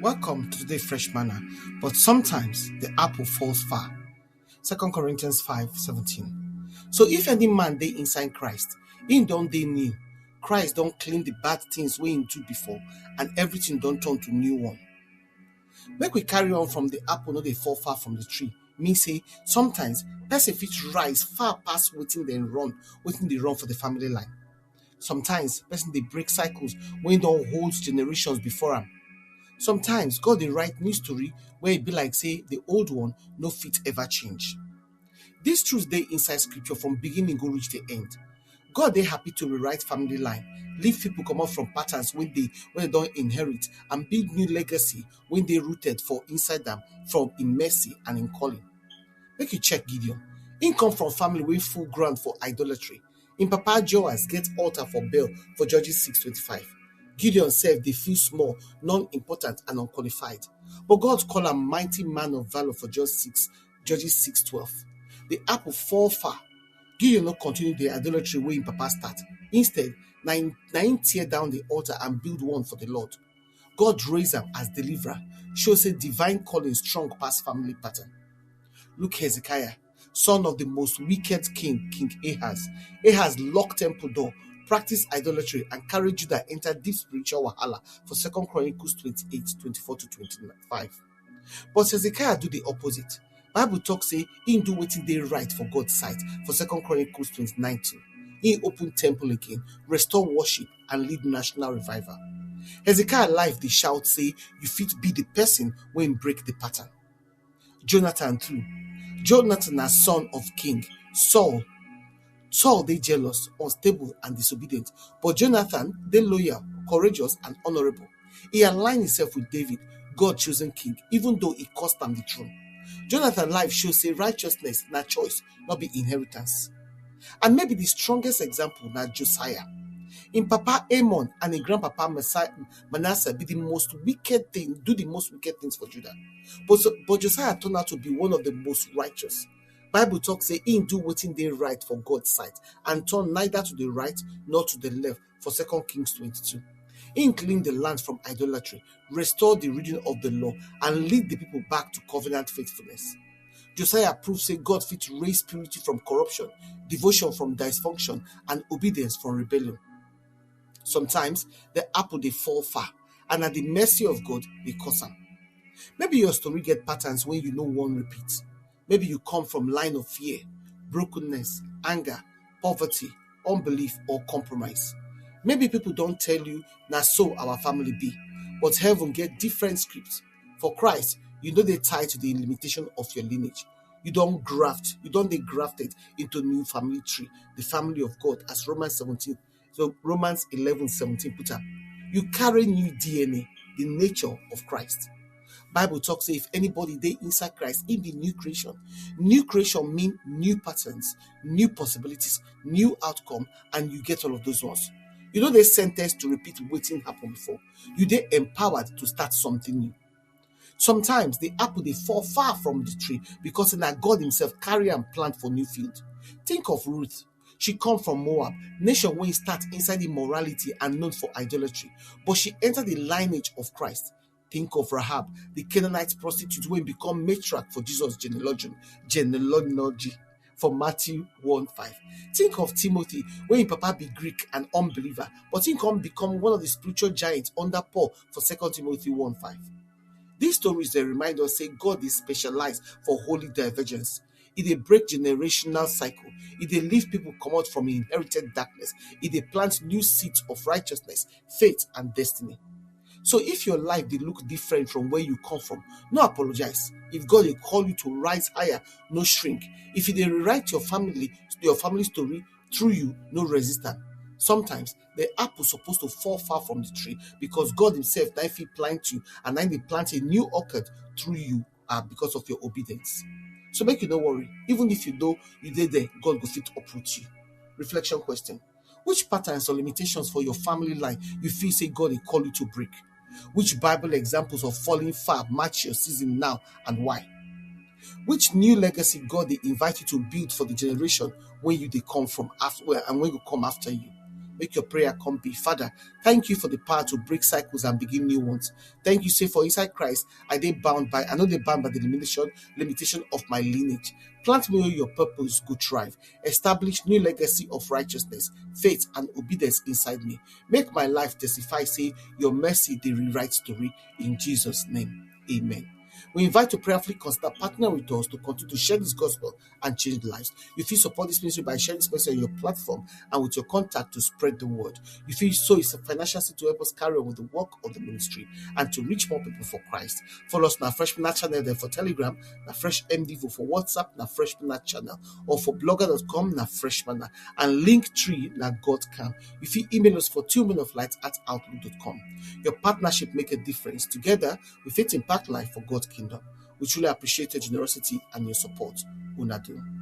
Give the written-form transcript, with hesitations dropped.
Welcome to today's fresh manna, but sometimes the apple falls far. 2 Corinthians 5:17. So if any man dey inside Christ, him don dey new. Christ don clean the bad things wey him do before, and everything don turn to new one. Make we carry on from the apple no dey fall far from the tree. Mean say sometimes person fit rise far past wetin dey run for the family line. Sometimes person dey break cycles wey don hold generations before am. Sometimes God dey write new story where e be like say the old one no fit ever change. Dis truth dey inside scripture from beginning go reach the end. God dey happy to rewrite family line, leave people comot from patterns wey they don inherit, and build new legacy wey dey rooted for inside am from im mercy and im calling. Make you check Gideon. Im come from family wey full ground for idolatry. Im papa Joas get altar for Baal for Judges 6:25. Gideon sef dey feel small, non-important and unqualified. But God call am mighty man of valor for Judges 6:12. The apple fall far. Gideon no continue the idolatry wey im papa start. Instead, na im tear down the altar and build one for the Lord. God raise am as deliverer, show say divine calling strong pass family pattern. Look Hezekiah, son of the most wicked king, King Ahaz. Ahaz locked temple door, practice idolatry, and carry Judah enter deep spiritual wahala for 2 Chronicles 28:24-25. But Hezekiah do the opposite. Bible talk say he do wetin dey right for God's sight for 2 Chronicles 29:2. He open temple again, restore worship, and lead national revival. Hezekiah life dey shout say you fit be the person wey break the pattern. Jonathan too. Jonathan na son of King Saul. Saul dey jealous, unstable, and disobedient, but Jonathan dey loyal, courageous, and honorable. He aligned himself with David, God-chosen king, even though it cost am the throne. Jonathan life shows say righteousness na choice, not be inheritance. And maybe the strongest example na Josiah. Im papa Amon and im grandpapa Manasseh be the most wicked things for Judah. But Josiah turned out to be one of the most righteous. Bible talk say he do wetin dey right for God's sight and turn neither to the right nor to the left for 2 Kings 22. He clean the land from idolatry, restore the reading of the law, and lead the people back to covenant faithfulness. Josiah proved say God fit raise purity from corruption, devotion from dysfunction, and obedience from rebellion. Sometimes the apple dey fall far, and at the mercy of God dey cause am. Maybe your story get patterns wey you no wan repeat. Maybe you come from line of fear, brokenness, anger, poverty, unbelief, or compromise. Maybe people don't tell you, na so our family be, but heaven get different scripts. For Christ, you know they tie to the limitation of your lineage. You don't dey grafted into new family tree, the family of God, as Romans 11:17 put am. You carry new DNA, the nature of Christ. Bible talks say if anybody dey inside Christ, he be new creation. New creation mean new patterns, new possibilities, new outcome, and you get all of those ones. You know they sentenced to repeat wetin happened before. You dey empowered to start something new. Sometimes the apple dey fall far from the tree because na God himself carry and plant for new field. Think of Ruth. She come from Moab, nation wey start inside immorality and known for idolatry, but she entered the lineage of Christ. Think of Rahab, the Canaanite prostitute wey become matriarch for Jesus' genealogy for Matthew 1:5. Think of Timothy, wey him papa be Greek and unbeliever, but he come become one of the spiritual giants under Paul for 2 Timothy 1:5. These stories dey remind us say God is specialized for holy divergence. E dey break generational cycle. E dey leave people comot from inherited darkness. E dey plant new seeds of righteousness, faith, and destiny. So if your life dey look different from where you come from, no apologize. If God dey call you to rise higher, no shrink. If he dey rewrite your family story through you, no resist am. Sometimes the apple supposed to fall far from the tree because God himself na fit plant you, and then dey plant a new orchid through you because of your obedience. So make you no worry. Even if you know you dey there, God go fit uproot you. Reflection question: which patterns or limitations for your family line you feel say God dey call you to break? Which Bible examples of falling far match your season now, and why? Which new legacy God dey invite you to build for the generation when you dey come from after and when you come after you? Make your prayer come be. Father, thank you for the power to break cycles and begin new ones. Thank you, say, for inside Christ, I know they bound by the limitation of my lineage. Plant me where your purpose could thrive. Establish new legacy of righteousness, faith, and obedience inside me. Make my life testify, say, your mercy, they rewrite story. In Jesus' name, amen. We invite you to prayerfully consider partner with us to continue to share this gospel and change lives. You feel support this ministry by sharing this message on your platform and with your contact to spread the word. You feel so it's a financial seed to help us carry on with the work of the ministry and to reach more people for Christ. Follow us on our Fresh Manna channel there for Telegram, na Fresh MDvo for WhatsApp, na Fresh Manna channel, or for blogger.com, na Fresh Manna, and Linktree, na God Camp. You feel email us for 2minutlight@outlook.com. Your partnership make a difference. Together, we fit impact life for God's kingdom. We truly appreciate your generosity and your support. Unadu.